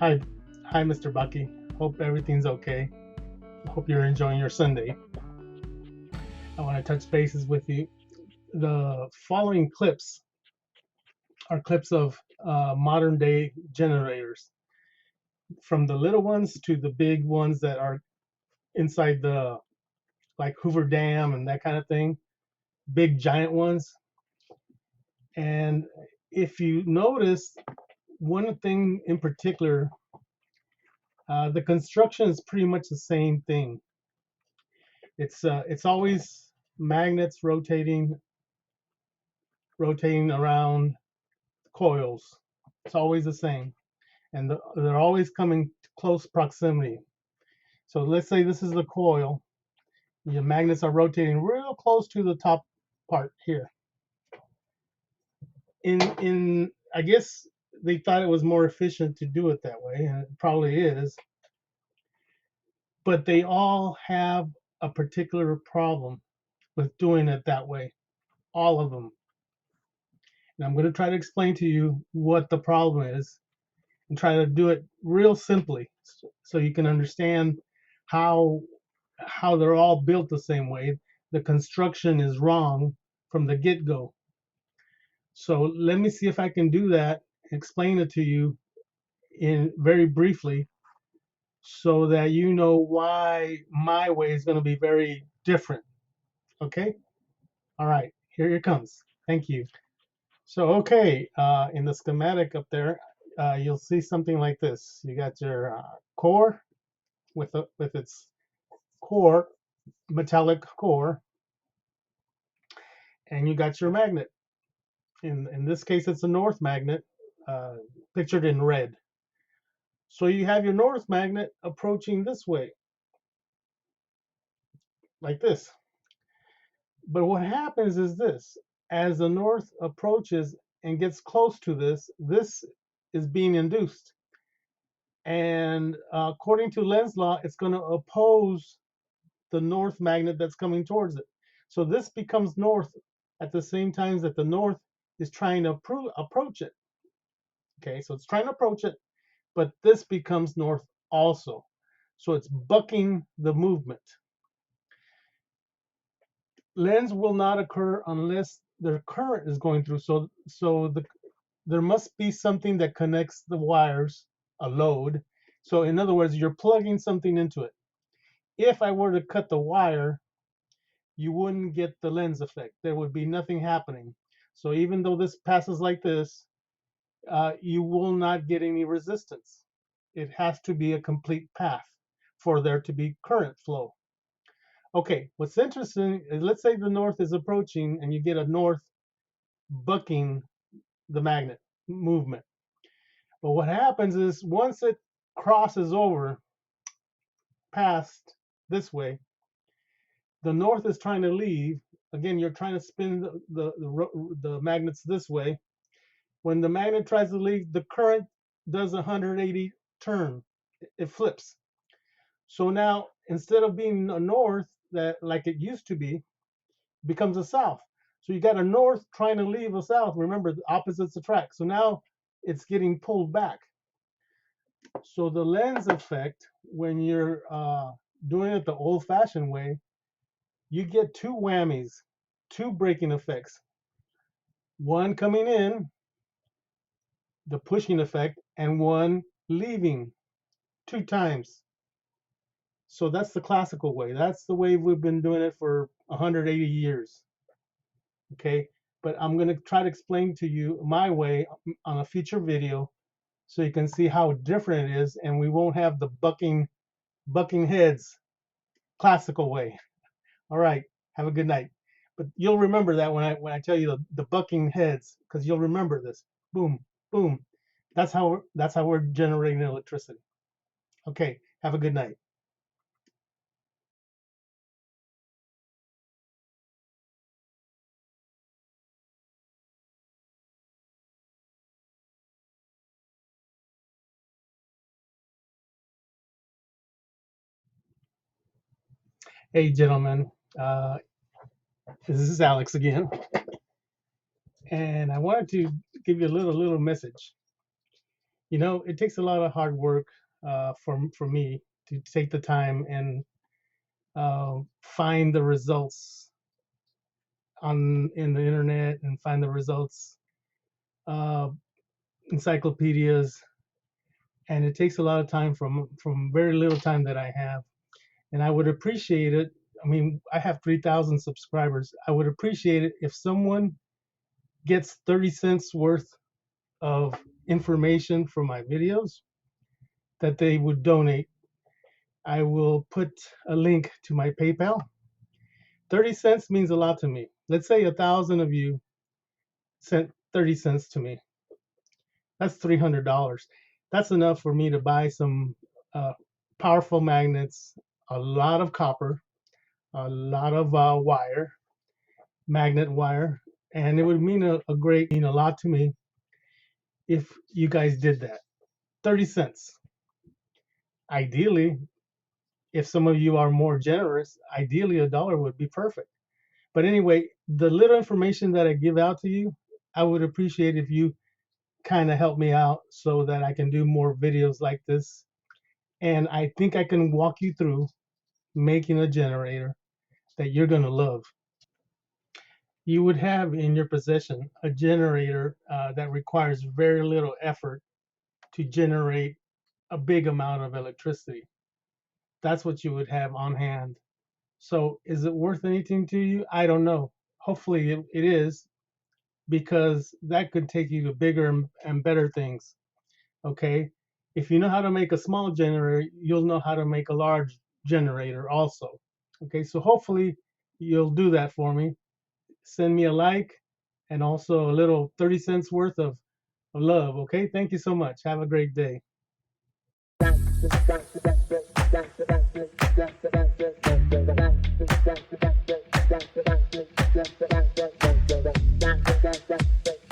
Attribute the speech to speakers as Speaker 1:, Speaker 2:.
Speaker 1: Hi, hi, Mr. Bucky. Hope everything's okay. Hope you're enjoying your Sunday. I want to touch bases with you. The following clips are clips of modern day generators, from the little ones to the big ones that are inside the like Hoover Dam and that kind of thing, big giant ones. And if you notice, one thing in particular, the construction is pretty much the same thing. It's always magnets rotating around coils. It's always the same, and they're always coming to close proximity. So let's say this is the coil. The magnets are rotating real close to the top part here. In I guess they thought it was more efficient to do it that way, and it probably is. But they all have a particular problem with doing it that way. All of them. And I'm going to try to explain to you what the problem is and try to do it real simply so you can understand how they're all built the same way. The construction is wrong from the get-go. So let me see if I can do that, explain it to you in very briefly so that you know why my way is going to be very different. Okay? All right, here it comes. Thank you. So, okay, in the schematic up there, you'll see something like this. You got your core with its core, metallic core, and you got your magnet. In this case, it's a north magnet, uh, pictured in red. So you have your north magnet approaching this way, like this. But what happens is this: as the north approaches and gets close to this is being induced. And according to Lenz law, it's going to oppose the north magnet that's coming towards it. So this becomes north at the same time that the north is trying to approach it. Okay, so it's trying to approach it, but this becomes north also. So it's bucking the movement. Lens will not occur unless the current is going through. There must be something that connects the wires, a load. So in other words, you're plugging something into it. If I were to cut the wire, you wouldn't get the lens effect. There would be nothing happening. So even though this passes like this, you will not get any resistance. It has to be a complete path for there to be current flow. Okay, what's interesting is, let's say the north is approaching and you get a north bucking the magnet movement. But what happens is, once it crosses over past this way, the north is trying to leave. Again, you're trying to spin the magnets this way. When the magnet tries to leave, the current does a 180 turn. It flips. So now, instead of being a north that like it used to be, it becomes a south. So you got a north trying to leave a south. Remember, the opposites attract. So now it's getting pulled back. So the lens effect, when you're doing it the old-fashioned way, you get two whammies, two braking effects. One coming in, the pushing effect, and one leaving 2 times. So that's the classical way. That's the way we've been doing it for 180 years. Okay, but I'm going to try to explain to you my way on a future video so you can see how different it is, and we won't have the bucking heads classical way. All right, have a good night. But you'll remember that when I tell you the bucking heads, because you'll remember this. Boom, boom. That's how we're generating electricity. Okay, have a good night. Hey, gentlemen. Uh, this is Alex again, and I wanted to give you a little message. You know, it takes a lot of hard work for me to take the time and find the results on in the internet and find the results, uh, encyclopedias, and it takes a lot of time from very little time that I have. And I would appreciate it. I mean, I have 3,000 subscribers. I would appreciate it if someone gets 30 cents worth of information from my videos that they would donate. I will put a link to my PayPal. 30 cents means a lot to me. Let's say 1,000 of you sent 30 cents to me. That's $300. That's enough for me to buy some powerful magnets, a lot of copper, a lot of wire, magnet wire, and it would mean a lot to me if you guys did that. 30 cents. Ideally, if some of you are more generous, ideally $1 would be perfect. But anyway, the little information that I give out to you, I would appreciate if you kind of help me out so that I can do more videos like this. And I think I can walk you through making a generator that you're going to love. You would have in your possession a generator that requires very little effort to generate a big amount of electricity. That's what you would have on hand. So is it worth anything to you? I don't know. Hopefully it is, because that could take you to bigger and better things. Okay. If you know how to make a small generator, you'll know how to make a large generator also. Okay. So hopefully you'll do that for me. Send me a like and also a little 30 cents worth of love. Okay. Thank you so much. Have a great day.